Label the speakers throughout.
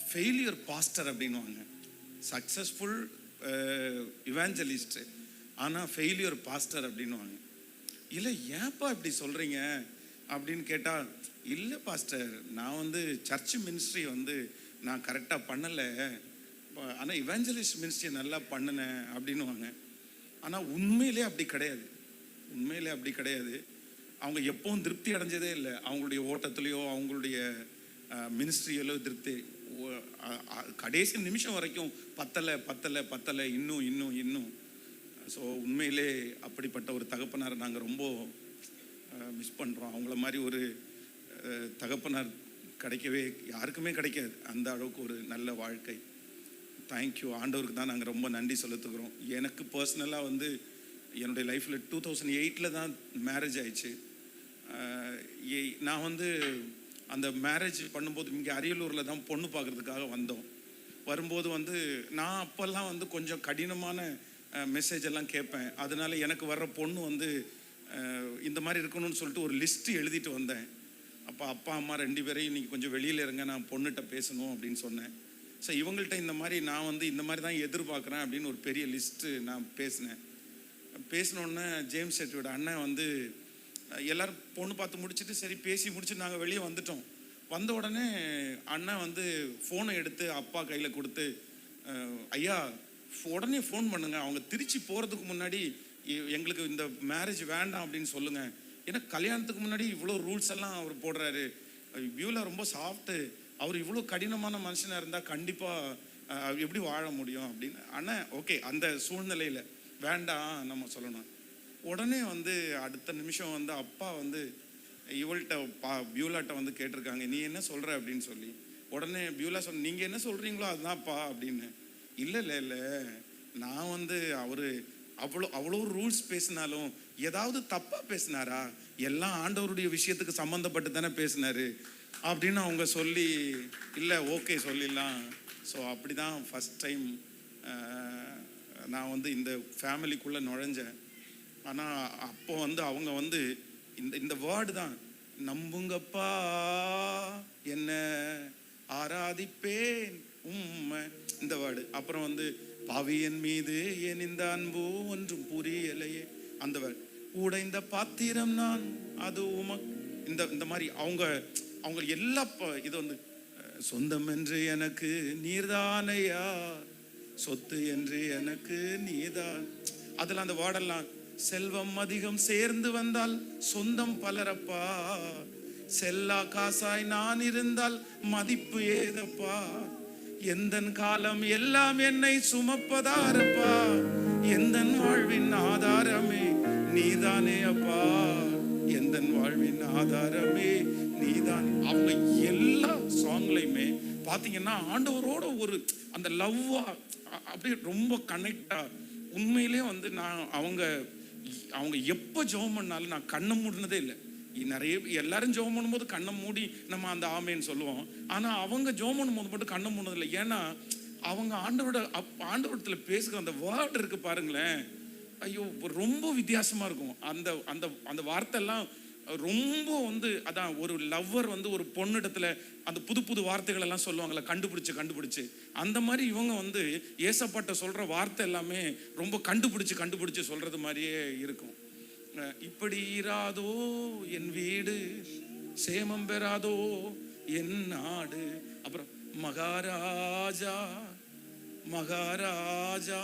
Speaker 1: Failure pastor அப்படின்வாங்க. Successful இவாஞ்சலிஸ்ட், ஆனால் failure pastor அப்படின்வாங்க. இல்லை ஏன்ப்பா இப்படி சொல்கிறீங்க அப்படின்னு கேட்டால், இல்லை பாஸ்டர், நான் வந்து சர்ச் மினிஸ்ட்ரி வந்து நான் கரெக்டாக பண்ணலை, ஆனால் இவாஞ்சலிஸ்ட் மினிஸ்ட்ரி நல்லா பண்ணினேன் அப்படின்வாங்க. ஆனால் உண்மையிலே அப்படி கிடையாது. உண்மையிலே அப்படி கிடையாது. அவங்க எப்பவும் திருப்தி அடைஞ்சதே இல்லை. அவங்களுடைய ஓட்டத்துலேயோ அவங்களுடைய மினிஸ்ட்ரியிலோ திருப்தி. கடைசி நிமிஷம் வரைக்கும் பத்தலை பத்தலை பத்தலை, இன்னும் இன்னும் இன்னும். ஸோ உண்மையிலே அப்படிப்பட்ட ஒரு தகப்பனார் நாங்கள் ரொம்ப மிஸ் பண்ணுறோம். அவங்கள மாதிரி ஒரு தகப்பனார் கிடைக்கவே யாருக்குமே கிடைக்காது. அந்த அளவுக்கு ஒரு நல்ல வாழ்க்கை. தேங்க்யூ. ஆண்டவருக்கு தான் நாங்கள் ரொம்ப நன்றி செலுத்துக்கிறோம். எனக்கு பர்சனலாக வந்து என்னுடைய லைஃப்பில் 2008 தான் மேரேஜ் ஆயிடுச்சு. நான் வந்து அந்த மேரேஜ் பண்ணும்போது இங்கே அரியலூரில் தான் பொண்ணு பார்க்குறதுக்காக வந்தோம். வரும்போது வந்து நான் அப்போல்லாம் வந்து கொஞ்சம் கடினமான மெசேஜ் எல்லாம் கேட்பேன். அதனால எனக்கு வர்ற பொண்ணு வந்து இந்த மாதிரி இருக்கணும்னு சொல்லிட்டு ஒரு லிஸ்ட்டு எழுதிட்டு வந்தேன். அப்போ அப்பா அம்மா 2 பேரையும் இன்றைக்கி கொஞ்சம் வெளியில் இருங்க, நான் பொண்ணுகிட்ட பேசணும் அப்படின்னு சொன்னேன். ஸோ இவங்கள்ட்ட இந்த மாதிரி நான் வந்து இந்த மாதிரி தான் எதிர்பார்க்குறேன் அப்படின்னு ஒரு பெரிய லிஸ்ட்டு நான் பேசினோன்னே ஜேம்ஸ் செட்டியோட அண்ணன் வந்து எல்லோரும் பொண்ணு பார்த்து முடிச்சுட்டு சரி பேசி முடிச்சுட்டு நாங்கள் வெளியே வந்துட்டோம். வந்த உடனே அண்ணன் வந்து ஃபோனை எடுத்து அப்பா கையில் கொடுத்து, ஐயா உடனே ஃபோன் பண்ணுங்க, அவங்க திருச்சி போகிறதுக்கு முன்னாடி எங்களுக்கு இந்த மேரேஜ் வேண்டாம் அப்படின்னு சொல்லுங்கள். ஏன்னா கல்யாணத்துக்கு முன்னாடி இவ்வளோ ரூல்ஸ் எல்லாம் அவர் போடுறாரு. வியூவில் ரொம்ப சாஃப்ட்டு, அவர் இவ்வளோ கடினமான மனுஷனாக இருந்தால் கண்டிப்பாக எப்படி வாழ முடியும் அப்படின்னு. அண்ணன் ஓகே, அந்த சூழ்நிலையில் வேண்டாம் நம்ம சொல்லணும். உடனே வந்து அடுத்த நிமிஷம் வந்து அப்பா வந்து இவள்கிட்ட பியூலாட்ட வந்து கேட்டிருக்காங்க, நீ என்ன சொல்கிற அப்படின்னு சொல்லி. உடனே பியூலா சொன்ன, நீங்கள் என்ன சொல்கிறீங்களோ அதுதான்ப்பா அப்படின்னு. இல்லை இல்லை இல்லை, நான் வந்து அவர் அவ்வளோ ரூல்ஸ் பேசினாலும் ஏதாவது தப்பாக பேசினாரா? எல்லாம் ஆண்டவருடைய விஷயத்துக்கு சம்மந்தப்பட்டு தானே பேசினாரு அப்படின்னு அவங்க சொல்லி, இல்லை ஓகே சொல்லிடலாம். ஸோ அப்படி தான் ஃபஸ்ட் டைம் நான் வந்து இந்த ஃபேமிலிக்குள்ளே நுழைஞ்சேன். ஆனால் அப்போ வந்து அவங்க வந்து இந்த வேர்டு தான், நம்புங்கப்பா என்ன ஆராதிப்பேன் உம்மை, இந்த வேர்டு. அப்புறம் வந்து பாவியன் மீது என் இந்த அன்பு ஒன்றும் புரியலையே, அந்த வேர்டு. உடைந்த பாத்திரம் நான் அது உமக்கு, இந்த மாதிரி அவங்க எல்லா இது வந்து சொந்தம் என்று எனக்கு நீர்தானையா, சொத்து என்று எனக்கு நீதான், அதில் அந்த வேர்டெல்லாம். செல்வம் அதிகம் சேர்ந்து வந்தால் சொந்தம் பலரப்பா, செல்லா காசாய் நான் இருந்தால் மதிப்பு ஏதப்பா, எந்தன் காலம் எல்லாம் என்னை சுமப்பதாரப்பா, எந்தன் வாழ்வின் ஆதாரமே நீதானே அப்பா, எந்தன் வாழ்வின் ஆதாரமே நீதான். அவங்க எல்லா சாங்லையுமே பார்த்தீங்கன்னா ஆண்டவரோட ஒரு அந்த லவ்வா அப்படியே ரொம்ப கனெக்டா. உண்மையிலே வந்து நான் அவங்க எப்போ ஜெபம் பண்ணாலும் நான் கண்ணை மூடினதே இல்லை. நிறைய எல்லாரும் ஜெபம் பண்ணும்போது கண்ணை மூடி நம்ம அந்த ஆமேன்னு சொல்லுவோம். ஆனால் அவங்க ஜெபம் பண்ணும்போது மட்டும் கண்ணை மூடினதில்லை. ஏன்னா அவங்க ஆண்டவரத்தில் பேசுகிற அந்த வேர்டு இருக்கு பாருங்களேன், ஐயோ ரொம்ப வித்தியாசமாக இருக்கும். அந்த அந்த அந்த வார்த்தைலாம் ரொம்ப வந்து அதான் ஒரு லவ்வர் வந்து ஒரு பொண்ணிடத்துல அந்த புது புது வார்த்தைகள் எல்லாம் சொல்லுவாங்கல்ல, கண்டுபிடிச்சு அந்த மாதிரி இவங்க வந்து ஏசப்பாட்ட சொல்ற வார்த்தை எல்லாமே ரொம்ப கண்டுபிடிச்சு சொல்றது மாதிரியே இருக்கும். இப்படி இராதோ என் வீடு, சேமம் பெறாதோ என் நாடு, அப்புறம் மகாராஜா மகாராஜா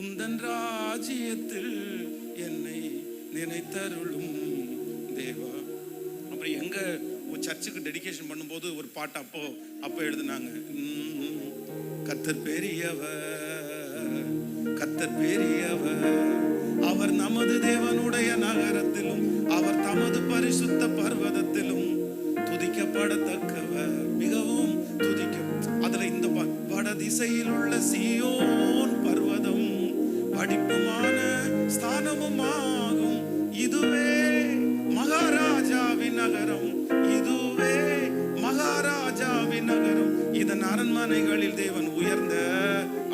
Speaker 1: உந்தன் ராஜ்யத்தில் என்னை நினைத்தருளும் தேவா. அப்புறம் எங்க சர்ச்சுக்கு டெடிகேஷன் பண்ணும்போது ஒரு பாட்டு அப்போ எழுதுனாங்க, கர்த்தர் பெரியவர் அவர் நமது தேவனுடைய நகரத்திலும் அவர் தமது பரிசுத்த பர்வதத்திலும் துதிக்கப்படத்தக்கவர், மிகவும் அதுல இந்த வட திசையில் உள்ள சீயோன் பர்வதம் படிப்புமான ஸ்தானமும் ஆகும், இதுவே மகாராஜாவின் நகரம், இதுவே மகாராஜாவின் நகரம், இதன் அரண்மனைகளில் தேவன் உயர்ந்த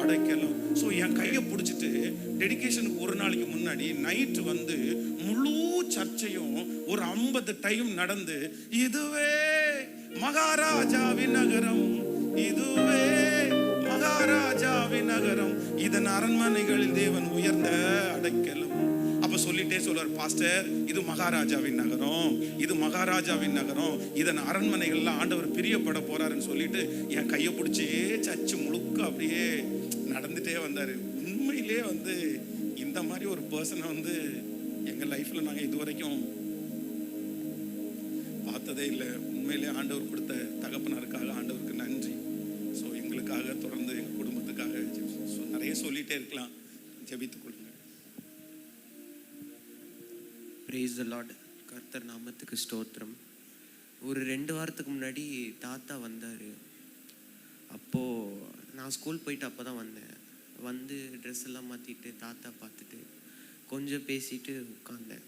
Speaker 1: அடைக்கலம். ஸோ என் கையை பிடிச்சிட்டு டெடிகேஷனுக்கு ஒரு நாளைக்கு முன்னாடி நைட்டு வந்து முழு சர்ச்சையும் ஒரு 50 டைம் நடந்து, இதுவே மகாராஜாவின் நகரம், இதுவே இதன் அரண்மனைகளில் தேவன் உயர்ந்த அடைக்கலம். அப்ப சொல்லிட்டே சொல்றார், பாஸ்டர் இது மகாராஜாவின் நகரம், இது மகாராஜாவின் நகரம், இதன் அரண்மனைகள்ல ஆண்டவர் பிரியப்பட போறாருன்னு சொல்லிட்டு என் கையை பிடிச்சே சர்ச்சு முழுக்க அப்படியே நடந்துட்டே வந்தாரு. உண்மையிலே வந்து இந்த மாதிரி ஒரு பர்சனை வந்து எங்க லைஃப்ல நாங்க இதுவரைக்கும் பார்த்ததே இல்லை. உண்மையிலே ஆண்டவர் கொடுத்த தகப்பனருக்காக ஆண்டவருக்கு நன்றி. ஸோ எங்களுக்காக தொடர்ந்து எங்கள் குடும்பத்துக்காக நிறைய சொல்லிட்டே இருக்கலாம். ஜெபித்துக் கொள்ளுங்க.
Speaker 2: Praise the Lord. கர்த்தர் நாமத்துக்கு ஸ்தோத்திரம். ஒரு 2 வாரத்துக்கு முன்னாடி தாத்தா வந்தார். அப்போது நான் ஸ்கூல் போயிட்டு அப்போ தான் வந்தேன். வந்து ட்ரெஸ் எல்லாம் மாற்றிட்டு தாத்தா பார்த்துட்டு கொஞ்சம் பேசிட்டு உட்காந்தேன்.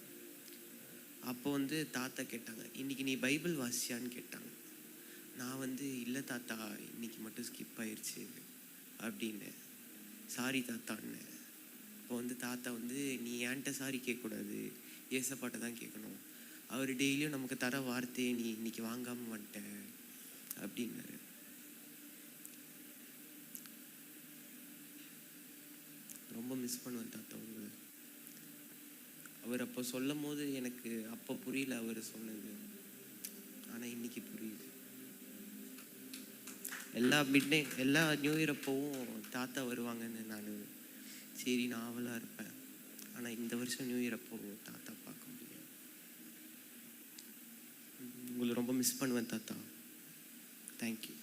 Speaker 2: அப்போ வந்து தாத்தா கேட்டாங்க, இன்றைக்கி நீ பைபிள் வாசியான்னு கேட்டாங்க. நான் வந்து இல்லை தாத்தா இன்றைக்கி மட்டும் ஸ்கிப் ஆயிடுச்சு அப்படின்னு. சாரி தாத்தான்னு. இப்போ வந்து தாத்தா வந்து நீ ஏன்ட்ட சாரி கேட்கக்கூடாது, ஏசப்பாட்டை தான் கேட்கணும். அவர் டெய்லியும் நமக்கு தர வார்த்தையை நீ இன்னைக்கு வாங்காமல் வந்துட்ட அப்படின்னாரு. ரொம்ப மிஸ் பண்ணுவேன் தாத்தா உங்களை. அவர் அப்போ சொல்லும் போது எனக்கு அப்போ புரியல அவர் சொன்னது, ஆனால் இன்னைக்கு புரியுது. எல்லா நியூ இயர் அப்போவும் தாத்தா வருவாங்கன்னு நான் சரி நான் ஆவலாக இருப்பேன். ஆனால் இந்த வருஷம் நியூ இயர் அப்போ தாத்தா பார்க்க முடியும். உங்களை ரொம்ப மிஸ் பண்ணுவேன் தாத்தா. தேங்க்யூ.